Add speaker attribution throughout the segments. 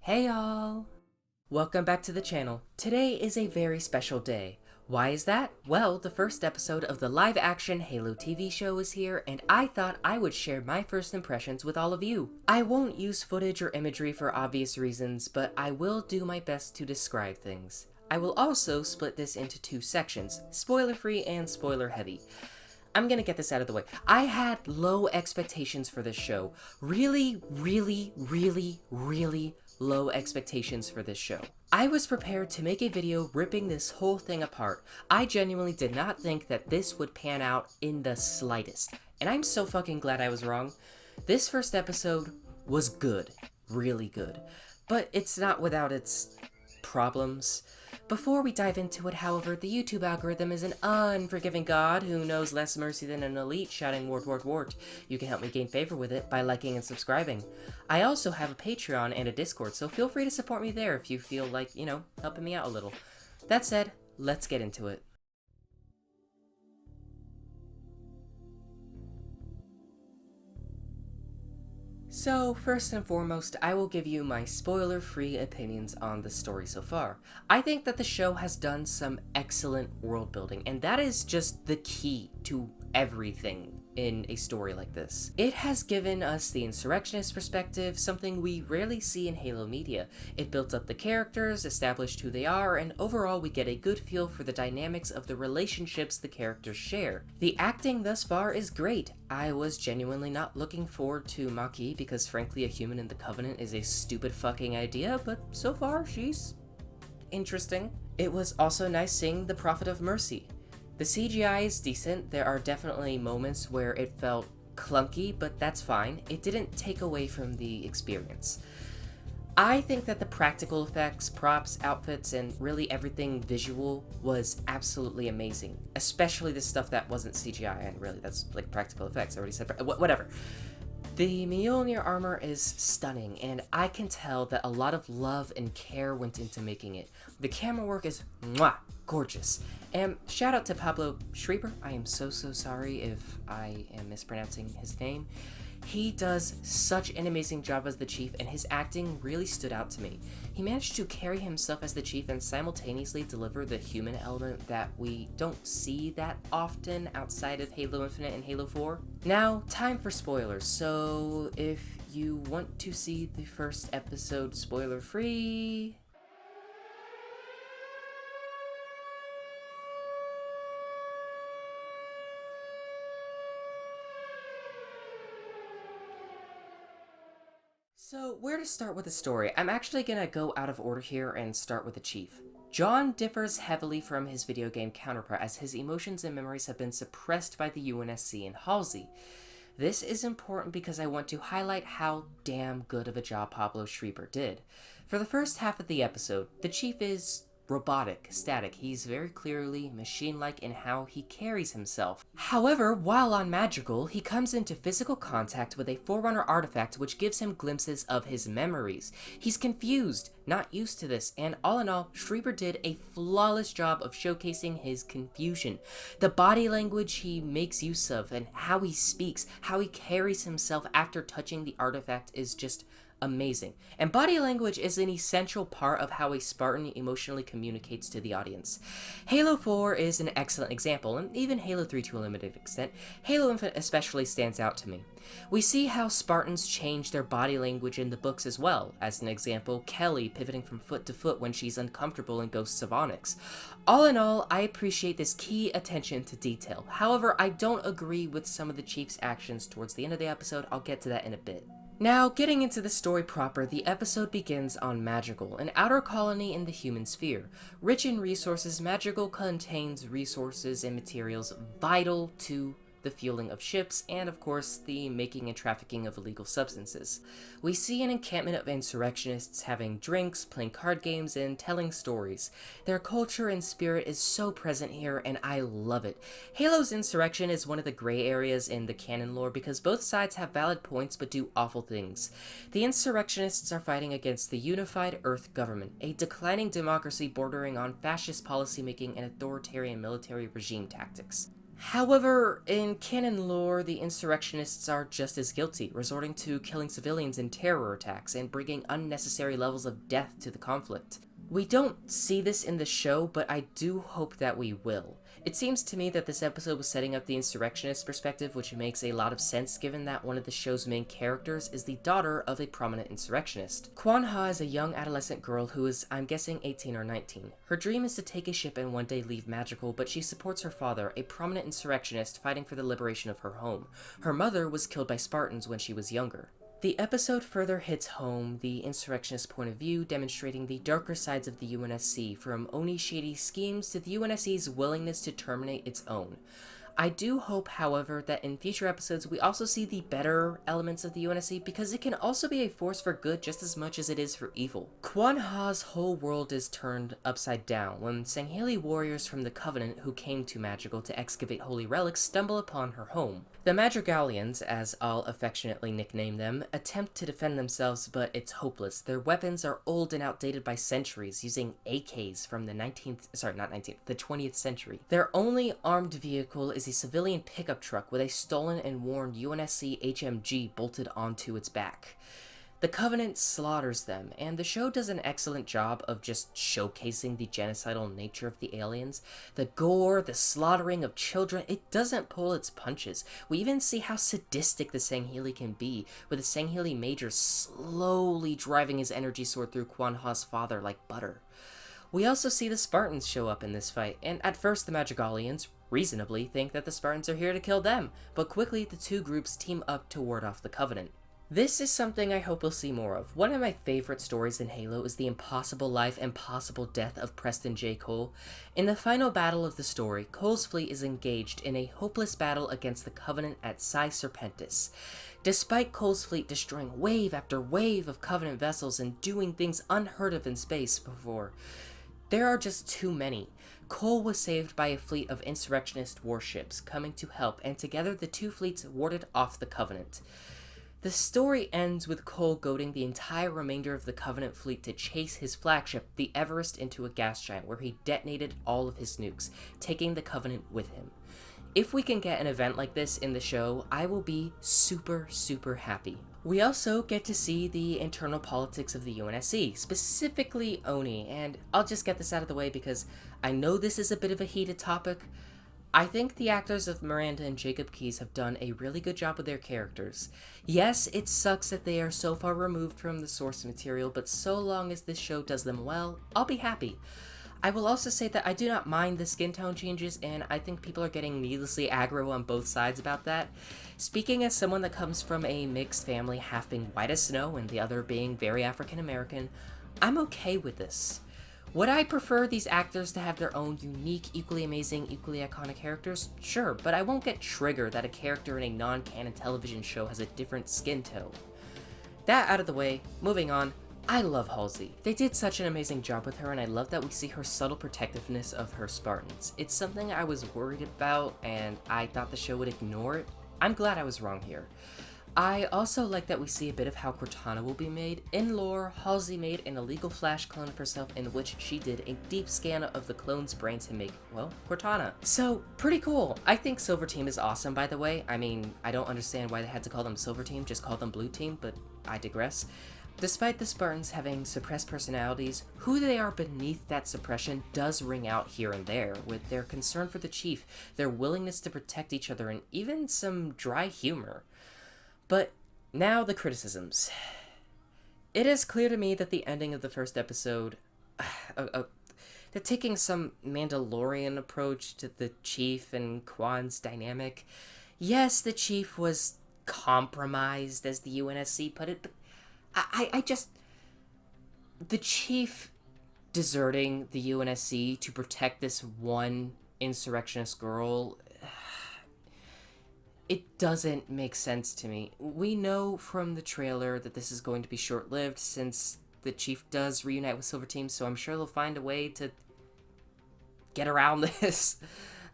Speaker 1: Hey y'all! Welcome back to the channel. Today is a very special day. Why is that? Well, the first episode of the live-action Halo TV show is here, and I thought I would share my first impressions with all of you. I won't use footage or imagery for obvious reasons, but I will do my best to describe things. I will also split this into two sections, spoiler-free and spoiler-heavy. I'm gonna get this out of the way. I had low expectations for this show. Really low expectations for this show. I was prepared to make a video ripping this whole thing apart. I genuinely did not think that this would pan out in the slightest. And I'm so fucking glad I was wrong. This first episode was good. Really good. But it's not without its problems. Before we dive into it, however, the YouTube algorithm is an unforgiving god who knows less mercy than an elite shouting wart wart wart. You can help me gain favor with it by liking and subscribing. I also have a Patreon and a Discord, so feel free to support me there if you feel like, helping me out a little. That said, let's get into it. So, first and foremost, I will give you my spoiler-free opinions on the story so far. I think that the show has done some excellent world building, and that is just the key to everything in a story like this. It has given us the insurrectionist perspective, something we rarely see in Halo media. It built up the characters, established who they are, and overall we get a good feel for the dynamics of the relationships the characters share. The acting thus far is great. I was genuinely not looking forward to Maki because frankly a human in the Covenant is a stupid fucking idea, but so far she's interesting. It was also nice seeing the Prophet of Mercy. The CGI is decent. There are definitely moments where it felt clunky, but that's fine. It didn't take away from the experience. I think that the practical effects, props, outfits, and really everything visual was absolutely amazing. Especially the stuff that wasn't CGI, and really that's like practical effects, I already said, whatever. The Mjolnir armor is stunning, and I can tell that a lot of love and care went into making it. The camera work is mwah, gorgeous. And shout out to Pablo Schreiber. I am so sorry if I am mispronouncing his name. He does such an amazing job as the Chief, and his acting really stood out to me. He managed to carry himself as the Chief and simultaneously deliver the human element that we don't see that often outside of Halo Infinite and Halo 4. Now, time for spoilers, so if you want to see the first episode spoiler-free... So, where to start with the story? I'm actually gonna go out of order here and start with the Chief. John differs heavily from his video game counterpart as his emotions and memories have been suppressed by the UNSC and Halsey. This is important because I want to highlight how damn good of a job Pablo Schreiber did. For the first half of the episode, the Chief is robotic, static. He's very clearly machine-like in how he carries himself. However, while on Magical, he comes into physical contact with a Forerunner artifact which gives him glimpses of his memories. He's confused, not used to this, and all in all, Schreiber did a flawless job of showcasing his confusion. The body language he makes use of, and how he speaks, how he carries himself after touching the artifact is just amazing. And body language is an essential part of how a Spartan emotionally communicates to the audience. Halo 4 is an excellent example, and even Halo 3 to a limited extent. Halo Infinite especially stands out to me. We see how Spartans change their body language in the books as well. As an example, Kelly pivoting from foot to foot when she's uncomfortable in Ghosts of Onyx. All in all, I appreciate this key attention to detail. However, I don't agree with some of the Chief's actions towards the end of the episode. I'll get to that in a bit. Now, getting into the story proper, the episode begins on Magical, an outer colony in the human sphere. Rich in resources, Magical contains resources and materials vital to the fueling of ships, and of course, the making and trafficking of illegal substances. We see an encampment of insurrectionists having drinks, playing card games, and telling stories. Their culture and spirit is so present here, and I love it. Halo's insurrection is one of the gray areas in the canon lore because both sides have valid points but do awful things. The insurrectionists are fighting against the unified Earth government, a declining democracy bordering on fascist policymaking and authoritarian military regime tactics. However, in canon lore, the insurrectionists are just as guilty, resorting to killing civilians in terror attacks and bringing unnecessary levels of death to the conflict. We don't see this in the show, but I do hope that we will. It seems to me that this episode was setting up the insurrectionist perspective, which makes a lot of sense given that one of the show's main characters is the daughter of a prominent insurrectionist. Kwan Ha is a young adolescent girl who is, I'm guessing, 18 or 19. Her dream is to take a ship and one day leave Magical, but she supports her father, a prominent insurrectionist fighting for the liberation of her home. Her mother was killed by Spartans when she was younger. The episode further hits home the insurrectionist point of view, demonstrating the darker sides of the UNSC, from Oni's shady schemes to the UNSC's willingness to terminate its own. I do hope, however, that in future episodes we also see the better elements of the UNSC, because it can also be a force for good just as much as it is for evil. Kwan Ha's whole world is turned upside down when Sangheili warriors from the Covenant who came to Magical to excavate holy relics stumble upon her home. The Madrigalians, as I'll affectionately nickname them, attempt to defend themselves, but it's hopeless. Their weapons are old and outdated by centuries, using AKs from the 20th century. Their only armed vehicle is a civilian pickup truck with a stolen and worn UNSC HMG bolted onto its back. The Covenant slaughters them, and the show does an excellent job of just showcasing the genocidal nature of the aliens. The gore, the slaughtering of children, it doesn't pull its punches. We even see how sadistic the Sangheili can be, with the Sangheili Major slowly driving his energy sword through Kwan Ha's father like butter. We also see the Spartans show up in this fight, and at first the Madrigalians reasonably think that the Spartans are here to kill them, but quickly the two groups team up to ward off the Covenant. This is something I hope we'll see more of. One of my favorite stories in Halo is the impossible life and possible death of Preston J. Cole. In the final battle of the story, Cole's fleet is engaged in a hopeless battle against the Covenant at Psi Serpentis. Despite Cole's fleet destroying wave after wave of Covenant vessels and doing things unheard of in space before, there are just too many. Cole was saved by a fleet of insurrectionist warships coming to help, and together the two fleets warded off the Covenant. The story ends with Cole goading the entire remainder of the Covenant fleet to chase his flagship, the Everest, into a gas giant where he detonated all of his nukes, taking the Covenant with him. If we can get an event like this in the show, I will be super, super happy. We also get to see the internal politics of the UNSC, specifically Oni, and I'll just get this out of the way because I know this is a bit of a heated topic. I think the actors of Miranda and Jacob Keyes have done a really good job with their characters. Yes, it sucks that they are so far removed from the source material, but so long as this show does them well, I'll be happy. I will also say that I do not mind the skin tone changes, and I think people are getting needlessly aggro on both sides about that. Speaking as someone that comes from a mixed family, half being white as snow and the other being very African American, I'm okay with this. Would I prefer these actors to have their own unique, equally amazing, equally iconic characters? Sure, but I won't get triggered that a character in a non-canon television show has a different skin tone. That out of the way, moving on, I love Halsey. They did such an amazing job with her, and I love that we see her subtle protectiveness of her Spartans. It's something I was worried about, and I thought the show would ignore it. I'm glad I was wrong here. I also like that we see a bit of how Cortana will be made. In lore, Halsey made an illegal Flash clone of herself in which she did a deep scan of the clone's brain to make, well, Cortana. So, pretty cool. I think Silver Team is awesome, by the way. I mean, I don't understand why they had to call them Silver Team, just call them Blue Team, but I digress. Despite the Spartans having suppressed personalities, who they are beneath that suppression does ring out here and there, with their concern for the Chief, their willingness to protect each other, and even some dry humor. But now the criticisms. It is clear to me that the ending of the first episode, they're taking some Mandalorian approach to the Chief and Kwan's dynamic. Yes, the Chief was compromised, as the UNSC put it, but I just... The Chief deserting the UNSC to protect this one insurrectionist girl... It doesn't make sense to me. We know from the trailer that this is going to be short-lived since the Chief does reunite with Silver Team, so I'm sure they'll find a way to get around this.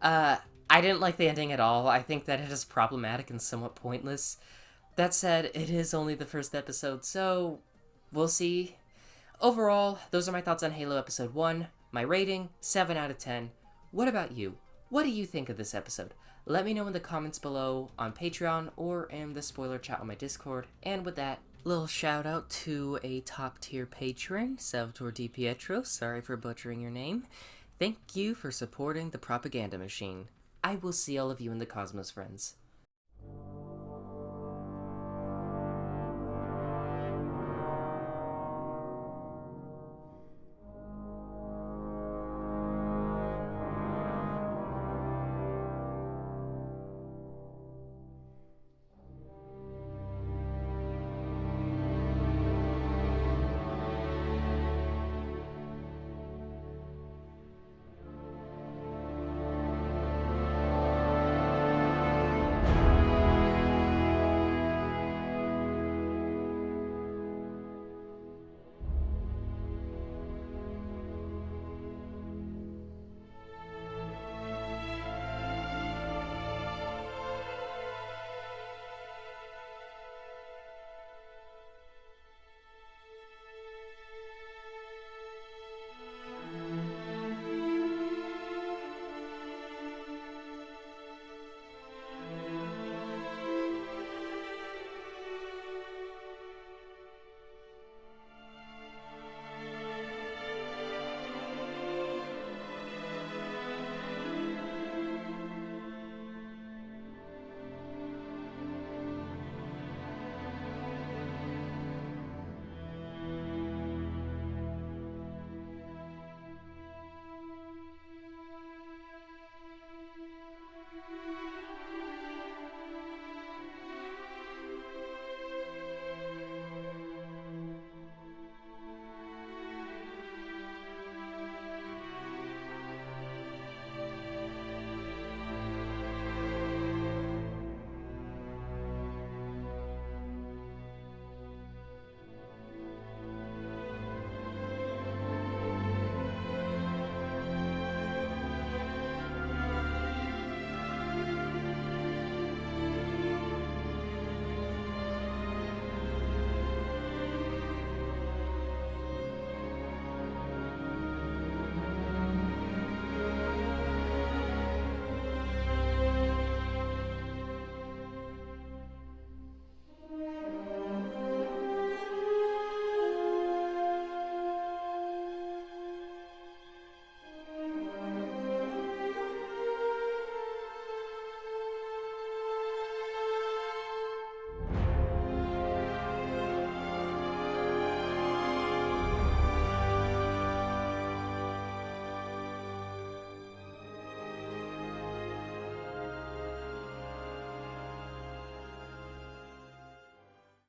Speaker 1: I didn't like the ending at all. I think that it is problematic and somewhat pointless. That said, it is only the first episode, so we'll see. Overall, those are my thoughts on Halo Episode 1. My rating, 7 out of 10. What about you? What do you think of this episode? Let me know in the comments below on Patreon or in the spoiler chat on my Discord. And with that, little shout out to a top tier patron, Salvatore Di Pietro. Sorry for butchering your name. Thank you for supporting the propaganda machine. I will see all of you in the cosmos, friends.